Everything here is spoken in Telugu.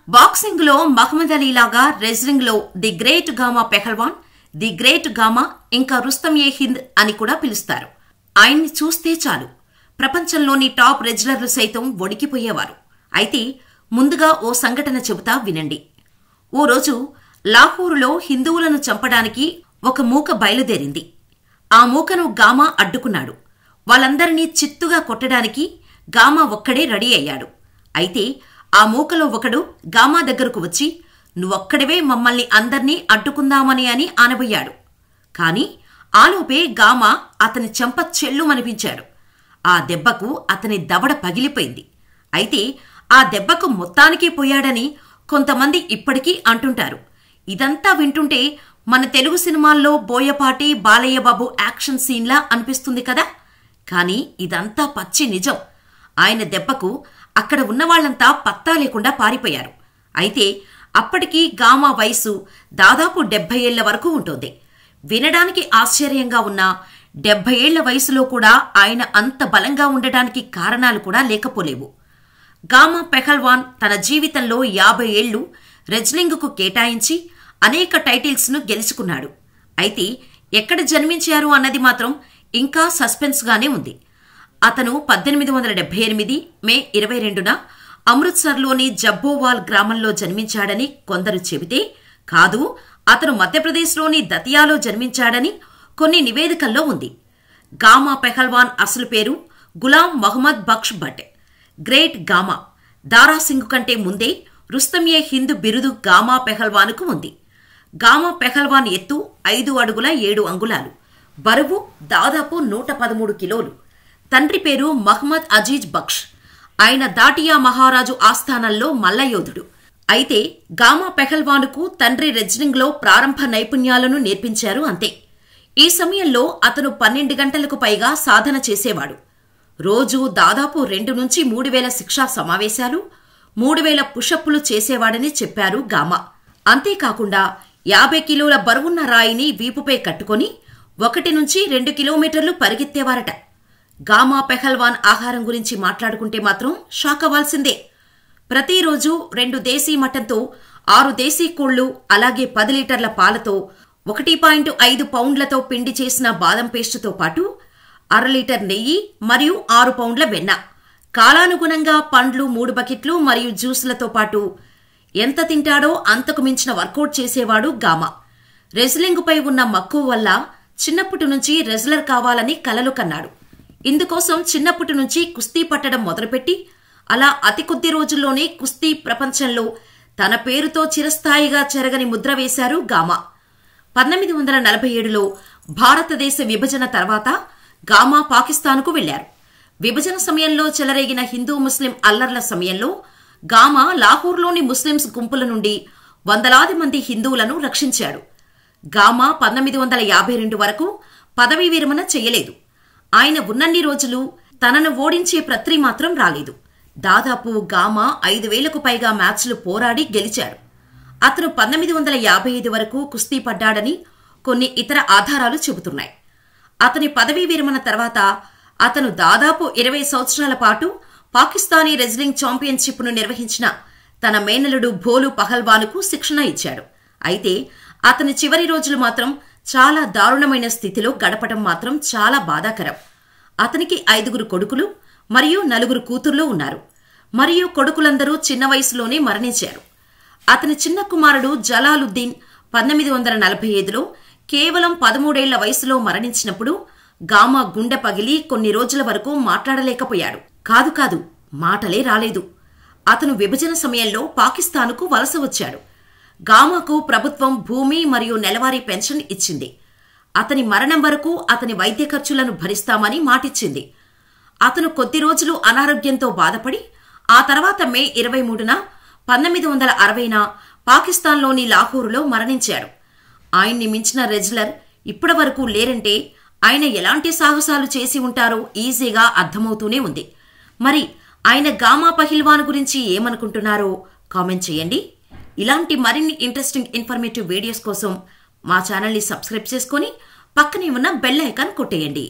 బాక్సింగ్ లో మహమ్మద్ అలీ లాగా రెజ్లింగ్ లో the great gamma pehlwan, the great gamma, ఇంకా రుస్తమ్ ఏ హింద్ అని కూడా పిలుస్తారు. ఆయన్ని చూస్తే చాలు ప్రపంచంలోని టాప్ రెజ్లర్లు సైతం వణికిపోయేవారు. అయితే ముందుగా ఓ సంఘటన చెబుతా వినండి. ఓ రోజు లాహోరులో హిందువులను చంపడానికి ఒక మూక బయలుదేరింది. ఆ మూకను గామా అడ్డుకున్నాడు. వాళ్ళందరినీ చిత్తుగా కొట్టడానికి గామా ఒక్కడే రెడీ అయ్యాడు. అయితే ఆ మూకలో ఒకడు గామా దగ్గరకు వచ్చి, నువ్వొక్కడివే మమ్మల్ని అందర్నీ అడ్డుకుందామని అని ఆనబోయాడు. కాని ఆలోపే గామా అతని చెంప చెల్లుమనిపించాడు. ఆ దెబ్బకు అతని దవడ పగిలిపోయింది. అయితే ఆ దెబ్బకు మొత్తానికి పోయాడని కొంతమంది ఇప్పటికీ అంటుంటారు. ఇదంతా వింటుంటే మన తెలుగు సినిమాల్లో బోయపాటి, బాలయ్యబాబు యాక్షన్ సీన్లా అనిపిస్తుంది కదా. కాని ఇదంతా పచ్చి నిజం. ఆయన దెబ్బకు అక్కడ ఉన్నవాళ్లంతా పత్తా లేకుండా పారిపోయారు. అయితే అప్పటికీ గామా వయసు దాదాపు 70 ఏళ్ల వరకు ఉంటుంది. వినడానికి ఆశ్చర్యంగా ఉన్న 70 ఏళ్ల వయసులో కూడా ఆయన అంత బలంగా ఉండడానికి కారణాలు కూడా లేకపోలేవు. గామా పెహల్వాన్ తన జీవితంలో 50 ఏళ్లు రెజ్లింగ్కు కేటాయించి అనేక టైటిల్స్ ను గెలుచుకున్నాడు. అయితే ఎక్కడ జన్మించారు అన్నది మాత్రం ఇంకా సస్పెన్స్గానే ఉంది. అతను 1878 మే 22న అమృత్సర్లోని జబ్బోవాల్ గ్రామంలో జన్మించాడని కొందరు చెబితే, కాదు అతను మధ్యప్రదేశ్లోని దతియాలో జన్మించాడని కొన్ని నివేదికల్లో ఉంది. గామా పెహల్వాన్ అసలు పేరు గులాం మహమ్మద్ బక్ష్ భట్. గ్రేట్ గామా దారాసింగ్ కంటే ముందే రుస్తమ్ ఏ హింద్ బిరుదు గామా పెహల్వాన్కు ఉంది. గామా పెహల్వాన్ ఎత్తు 5 అడుగుల 7 అంగుళాలు, బరువు దాదాపు 113 కిలోలు. తండ్రి పేరు మహ్మద్ అజీజ్ బక్ష్. ఆయన దాటియా మహారాజు ఆస్థానంలో మల్లయోధుడు. అయితే గామా పెహల్వానుకు తండ్రి రెజ్లింగ్లో ప్రారంభ నైపుణ్యాలను నేర్పించారు అంతే. ఈ సమయంలో అతను 12 గంటలకు పైగా సాధన చేసేవాడు. రోజూ దాదాపు 2 నుంచి 3,000 శిక్షా సమావేశాలు, 3,000 పుషప్పులు చేసేవాడని చెప్పారు గామా. అంతేకాకుండా 50 కిలోల బరువున్న రాయిని వీపుపై కట్టుకుని 1 నుంచి 2 కిలోమీటర్లు పరిగెత్తేవారట. గామా పెహల్వాన్ ఆహారం గురించి మాట్లాడుకుంటే మాత్రం షాక్ అవ్వాల్సిందే. ప్రతిరోజు 2 దేశీ మటన్తో, 6 దేశీ కోళ్లు, అలాగే 10 లీటర్ల పాలతో, 1.5 పౌండ్లతో పిండి చేసిన బాదం పేస్టుతో పాటు 1/2 లీటర్ నెయ్యి మరియు 6 పౌండ్ల వెన్న, కాలానుగుణంగా పండ్లు 3 బకెట్లు మరియు జ్యూసులతో పాటు ఎంత తింటాడో అంతకు మించిన వర్కౌట్ చేసేవాడు గామా. రెజ్లింగుపై ఉన్న మక్కువ వల్ల చిన్నప్పటి నుంచి రెజ్లర్ కావాలని కలలు కన్నాడు. ఇందుకోసం చిన్నప్పటి నుంచి కుస్తీ పట్టడం మొదలుపెట్టి అలా అతి కొద్ది రోజుల్లోనే కుస్తీ ప్రపంచంలో తన పేరుతో చిరస్థాయిగా చెరగని ముద్ర వేశారు గామా. 1947లో భారతదేశ విభజన తర్వాత గామా పాకిస్తాన్కు వెళ్లారు. విభజన సమయంలో చెలరేగిన హిందూ ముస్లిం అల్లర్ల సమయంలో గామా లాహోర్లోని ముస్లింస్ గుంపుల నుండి వందలాది మంది హిందువులను రక్షించాడు. గామా 1952 వరకు పదవీ విరమణ చెయ్యలేదు. ఆయన ఉన్నన్ని రోజులు తనను ఓడించే ప్రత్రి మాత్రం రాలేదు. దాదాపు గామా 5,000కు పైగా మ్యాచ్లు పోరాడి గెలిచాడు. అతను 1955 వరకు కుస్తీ పడ్డాడని కొన్ని ఇతర ఆధారాలు చెబుతున్నాయి. అతని పదవీ విరమణ తర్వాత అతను దాదాపు 20 సంవత్సరాల పాటు పాకిస్తానీ రెజ్లింగ్ ఛాంపియన్షిప్ను నిర్వహించిన తన మేనలుడు భోలు పహల్వాన్కు శిక్షణ ఇచ్చాడు. అయితే అతని చివరి రోజులు మాత్రం చాలా దారుణమైన స్థితిలో గడపడం మాత్రం చాలా బాధాకరం. అతనికి 5 కొడుకులు మరియు 4 కూతుర్లు ఉన్నారు. మరియు కొడుకులందరూ చిన్న వయసులోనే మరణించారు. అతని చిన్న కుమారుడు జలాలుద్దీన్ 1945లో కేవలం 13 ఏళ్ల వయసులో మరణించినప్పుడు గామా గుండె పగిలి కొన్ని రోజుల వరకు మాట్లాడలేకపోయాడు. కాదు మాటలే రాలేదు. అతను విభజన సమయంలో పాకిస్తాన్కు వలస వచ్చాడు. గామాకు ప్రభుత్వం భూమి మరియు నెలవారీ పెన్షన్ ఇచ్చింది. అతని మరణం వరకు అతని వైద్య ఖర్చులను భరిస్తామని మాటిచ్చింది. అతను కొద్ది రోజులు అనారోగ్యంతో బాధపడి ఆ తర్వాత మే 23న 1960న పాకిస్తాన్లోని లాహోరులో మరణించాడు. ఆయన్ని మించిన రెజ్లర్ ఇప్పటి వరకు లేరంటే ఆయన ఎలాంటి సాహసాలు చేసి ఉంటారో ఈజీగా అర్థమవుతూనే ఉంది. మరి ఆయన గామా పెహల్వాన్ గురించి ఏమనుకుంటున్నారో కామెంట్ చేయండి. ఇలాంటి మరిన్ని ఇంట్రెస్టింగ్ ఇన్ఫర్మేటివ్ వీడియోస్ కోసం మా ఛానల్ని సబ్స్క్రైబ్ చేసుకుని పక్కనే ఉన్న బెల్ ఐకాన్ కొట్టేయండి.